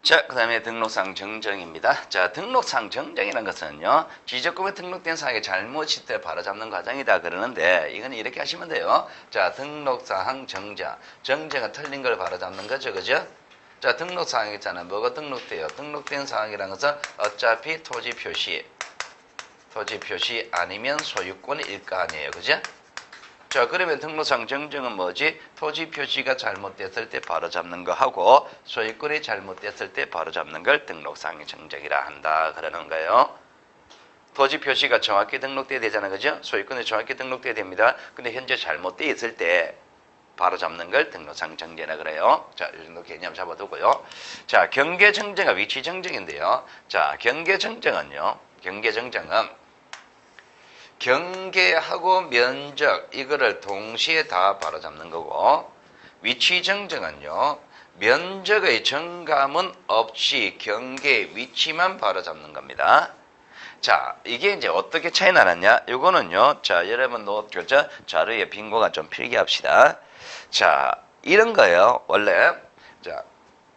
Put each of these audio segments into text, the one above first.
자, 그 다음에 등록상 정정입니다. 자, 등록상 정정이라는 것은요, 지적금에 등록된 사항이 잘못일 때 바로잡는 과정이다 그러는데, 이건 이렇게 하시면 돼요. 자, 등록사항 정정. 정정은 틀린 걸 바로잡는 거죠, 그죠? 자, 등록사항 있잖아요. 뭐가 등록돼요? 등록된 사항이라는 것은 어차피 토지 표시 아니면 소유권일 거 아니에요, 그죠? 자, 그러면 등록상 정정은 뭐지? 토지 표시가 잘못됐을 때 바로잡는 거 하고 소유권이 잘못됐을 때 바로잡는 걸 등록상 정정이라 한다 그러는 거예요. 토지 표시가 정확히 등록돼야 되잖아요, 그죠? 소유권이 정확히 등록돼야 됩니다. 근데 현재 잘못돼 있을 때 바로잡는 걸 등록상 정정이라 그래요. 자, 이 정도 개념 잡아두고요. 자, 경계 정정과 위치 정정인데요. 자, 경계 정정은 경계하고 면적 이거를 동시에 다 바로잡는 거고, 위치 정정은요, 면적의 정감은 없이 경계 위치만 바로잡는 겁니다. 자, 이게 이제 어떻게 차이 나느냐? 요거는요, 자, 여러분 노트죠? 자료에 빈고가 좀 필기합시다. 자, 이런 거예요.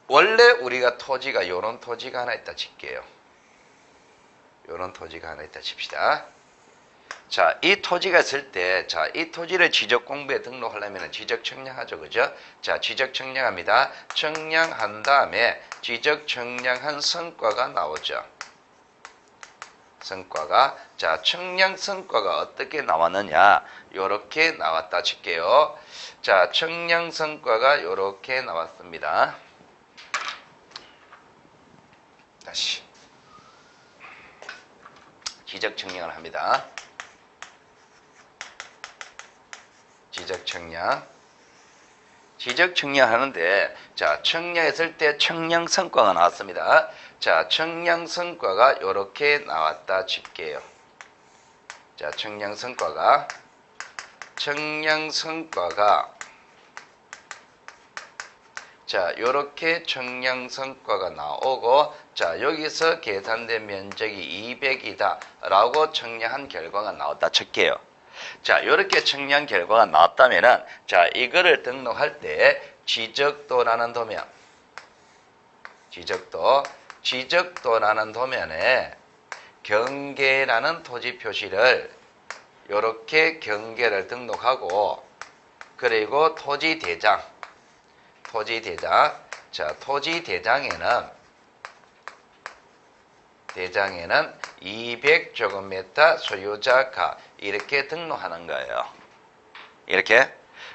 원래 우리가 토지가 요런 토지가 하나 있다 칠게요. 요런 토지가 하나 있다 칩시다. 자, 이 토지가 있을 때, 자, 이 토지를 지적공부에 등록하려면 지적 청량하죠, 그죠? 자, 지적 청량합니다. 청량한 다음에 지적 청량한 성과가 나오죠. 성과가, 자, 청량 성과가 어떻게 나왔느냐? 요렇게 나왔다 칠게요. 자, 청량 성과가 요렇게 나왔습니다. 다시. 지적 청량을 합니다. 지적 청량 하는데, 자, 청량했을 때 청량 성과가 나왔습니다. 자, 청량 성과가 요렇게 나왔다 칠게요. 자, 청량 성과가 자, 요렇게 청량 성과가 나오고, 자, 여기서 계산된 면적이 200이다 라고 청량한 결과가 나왔다 칠게요. 자, 요렇게 청량 결과가 나왔다면은, 자, 이거를 등록할 때 지적도라는 도면에 경계라는 토지 표시를 요렇게 경계를 등록하고, 그리고 토지 대장. 자, 토지 대장에는 200제곱미터 소유자 가 이렇게 등록하는 거예요. 이렇게.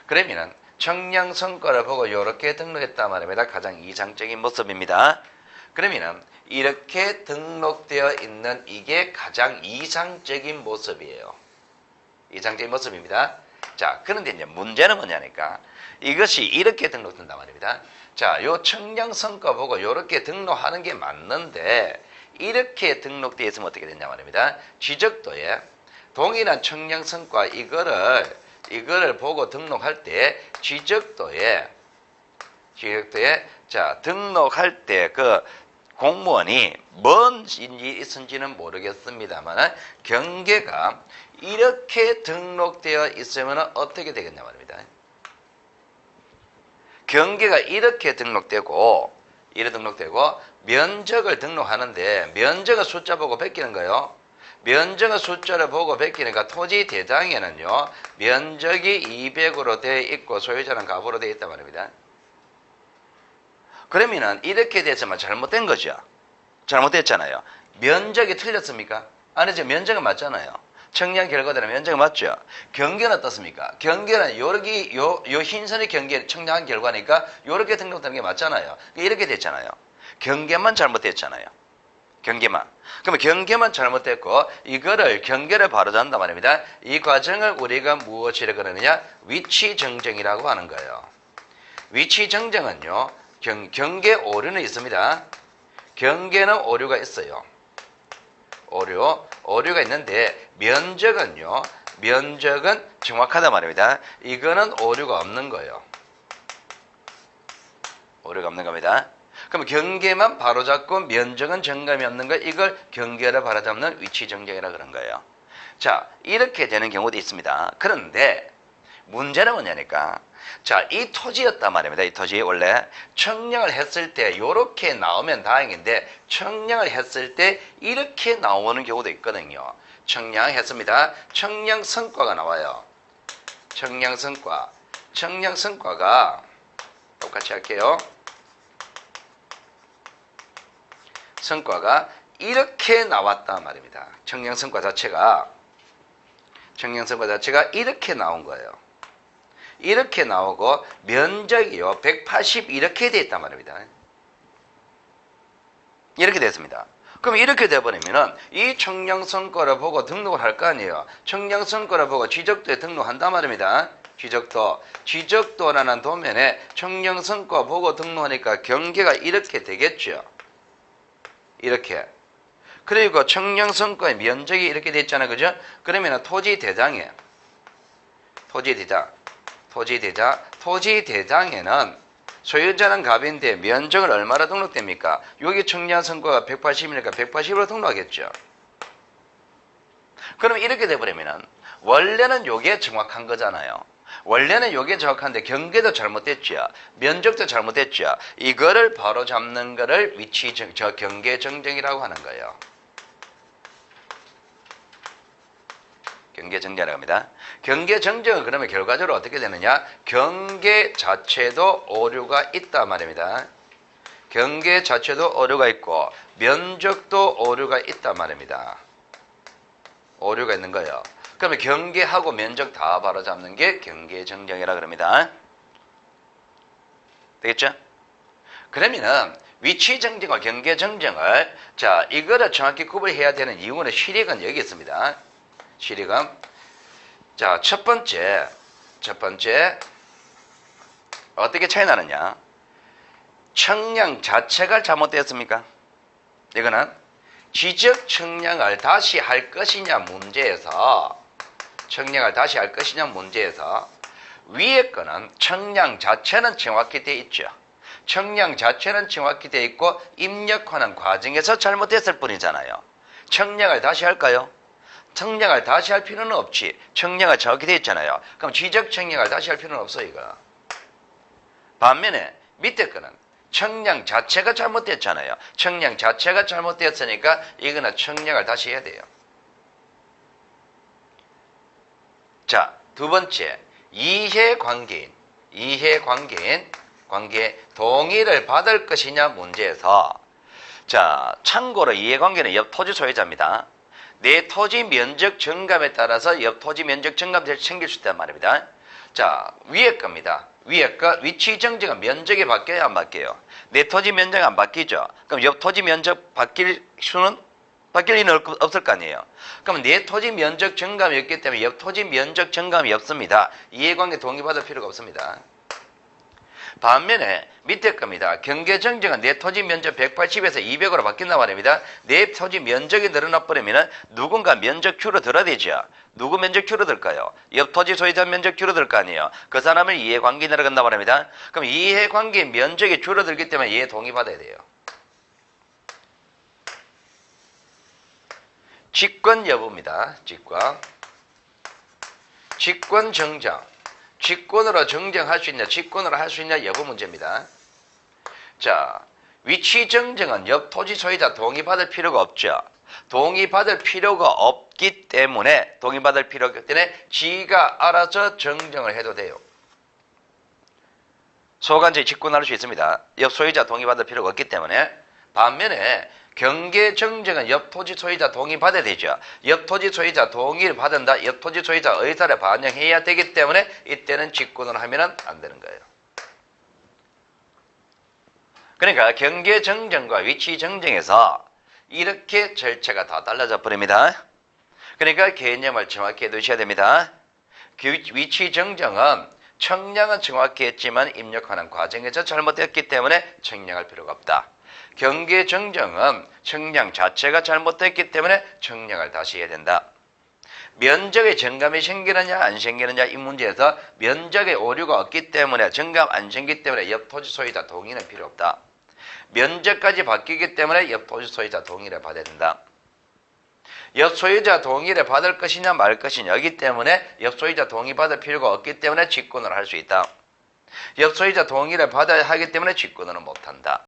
그러면은 청량 성과를 보고 이렇게 등록했단 말입니다. 가장 이상적인 모습입니다. 그러면은 이렇게 등록되어 있는 이게 가장 이상적인 모습이에요. 이상적인 모습입니다. 자, 그런데 이제 문제는 뭐냐니까 이것이 이렇게 등록된단 말입니다. 자, 요 청량 성과 보고 이렇게 등록하는 게 맞는데 이렇게 등록되어 있으면 어떻게 되냐 말입니다. 지적도에 동일한 청량 성과 이거를 보고 등록할 때 지적도에 자, 등록할 때 그 공무원이 뭔 일이 있은지는 모르겠습니다만 경계가 이렇게 등록되어 있으면 어떻게 되겠냐 말입니다. 경계가 이렇게 등록되고 면적을 등록하는데 면적은 숫자 보고 베끼는 거예요. 면적은 숫자를 보고 베끼니까 토지 대장에는요 면적이 200으로 되어 있고 소유자는 갑으로 되어 있단 말입니다. 그러면은 이렇게 됐으면 잘못된 거죠. 잘못됐잖아요. 면적이 틀렸습니까? 아니죠. 면적은 맞잖아요. 청량 결과대로 면적은 맞죠. 경계는 어떻습니까? 경계는 요 흰선의 경계 청량한 결과니까 요렇게 등록되는 게 맞잖아요. 이렇게 됐잖아요. 경계만 잘못됐잖아요. 경계만. 그러면 경계만 잘못됐고 이거를 경계를 바로잡는단 말입니다. 이 과정을 우리가 무엇이라 그러느냐? 위치 정정이라고 하는 거예요. 위치 정정은요. 경계 오류는 있습니다. 경계는 오류가 있어요. 오류가 있는데 면적은 정확하단 말입니다. 이거는 오류가 없는 거예요. 오류가 없는 겁니다. 그럼 경계만 바로잡고 면적은 정감이 없는 거, 이걸 경계를 바로잡는 위치 정정이라 그런 거예요. 자, 이렇게 되는 경우도 있습니다. 그런데 문제는 뭐냐니까 자, 이 토지였단 말입니다. 이 토지 원래 청량을 했을 때 이렇게 나오면 다행인데 청량을 했을 때 이렇게 나오는 경우도 있거든요. 청량했습니다. 청량 성과가 나와요. 청량 성과. 청량 성과가 똑같이 할게요. 성과가 이렇게 나왔단 말입니다. 청량 성과 자체가 이렇게 나온 거예요. 이렇게 나오고 면적이요 180 이렇게 돼 있단 말입니다. 이렇게 됐습니다. 그럼 이렇게 돼버리면은 이 청량성과를 보고 등록을 할 거 아니에요. 청량성과를 보고 지적도에 등록한단 말입니다. 지적도라는 도면에 청량성과 보고 등록하니까 경계가 이렇게 되겠죠. 이렇게. 그리고 청량성과의 면적이 이렇게 돼 있잖아요. 그죠? 그러면 토지대장에는 소유자는 갑인데 면적을 얼마로 등록됩니까? 여기 청량성과가 180이니까 180으로 등록하겠죠. 그럼 이렇게 돼버리면은 원래는 요게 정확한 거잖아요. 원래는 요게 정확한데 경계도 잘못됐죠. 면적도 잘못됐죠. 이거를 바로 잡는 거를 경계 정정이라고 하는 거예요. 경계 정정이라고 합니다. 경계 정정은 그러면 결과적으로 어떻게 되느냐? 경계 자체도 오류가 있단 말입니다. 경계 자체도 오류가 있고 면적도 오류가 있단 말입니다. 오류가 있는 거예요. 그러면 경계하고 면적 다 바로 잡는 게 경계 정정이라 그럽니다. 되겠죠? 그러면은 위치 정정과 경계 정정을 이거를 정확히 구분해야 되는 이유는 실익은 여기 있습니다. 실익은 첫 번째 어떻게 차이 나느냐? 청량 자체가 잘못되었습니까? 이거는 지적 청량을 다시 할 것이냐 문제에서 위에 거는 청량 자체는 정확히 되어 있죠. 청량 자체는 정확히 되어 있고 입력하는 과정에서 잘못됐을 뿐이잖아요. 청량을 다시 할까요? 청량을 다시 할 필요는 없지. 청량을 정확히 되어 있잖아요. 그럼 지적 청량을 다시 할 필요는 없어 이거. 반면에 밑에 거는 청량 자체가 잘못됐잖아요. 청량 자체가 잘못되었으니까 이거는 청량을 다시 해야 돼요. 두 번째 이해관계인 동의를 받을 것이냐 문제에서 참고로 이해관계는 옆 토지 소유자입니다. 내 토지 면적 증감에 따라서 옆 토지 면적 증감을 챙길 수 있단 말입니다. 위에 겁니다. 위에 거 위치 정정은 면적이 바뀌어야 안 바뀌어요. 내 토지 면적 안 바뀌죠. 그럼 옆 토지 면적 바뀔 리는 없을 거 아니에요. 그럼 내 토지 면적 증감이 없기 때문에 옆 토지 면적 증감이 없습니다. 이해관계 동의받을 필요가 없습니다. 반면에 밑에 겁니다. 경계 정정은 내 토지 면적 180에서 200으로 바뀐단 말입니다. 내 토지 면적이 늘어나 버리면 누군가 면적 줄어들어야 되죠. 누구 면적 줄어들까요? 옆 토지 소유자 면적 줄어들 거 아니에요. 그 사람을 이해관계 내려간단 말입니다. 그럼 이해관계 면적이 줄어들기 때문에 이해 동의받아야 돼요. 직권 여부입니다. 직권 정정. 직권으로 정정할 수 있냐, 직권으로 할 수 있냐 여부 문제입니다. 위치 정정은 옆 토지 소유자 동의받을 필요가 없죠. 동의받을 필요가 없기 때문에 지가 알아서 정정을 해도 돼요. 소관제 직권할 수 있습니다. 옆 소유자 동의받을 필요가 없기 때문에. 반면에 경계 정정은 옆 토지 소유자 동의받아야 되죠. 옆 토지 소유자 동의를 받은다. 옆 토지 소유자 의사를 반영해야 되기 때문에 이때는 직권으로 하면 안 되는 거예요. 그러니까 경계 정정과 위치 정정에서 이렇게 절차가 다 달라져 버립니다. 그러니까 개념을 정확히 해두셔야 됩니다. 위치 정정은 청량은 정확히 했지만 입력하는 과정에서 잘못됐기 때문에 청량할 필요가 없다. 경계 정정은 청량 자체가 잘못됐기 때문에 청량을 다시 해야 된다. 면적에 정감이 생기느냐 안 생기느냐 이 문제에서 면적에 오류가 없기 때문에 정감 안 생기기 때문에 옆 토지 소유자 동의는 필요 없다. 면적까지 바뀌기 때문에 옆 토지 소유자 동의를 받아야 된다. 옆 소유자 동의를 받을 것이냐 말 것이냐 이기 때문에 옆 소유자 동의 받을 필요가 없기 때문에 직권을 할 수 있다. 옆소유자 동의를 받아야 하기 때문에 직권으로 못한다.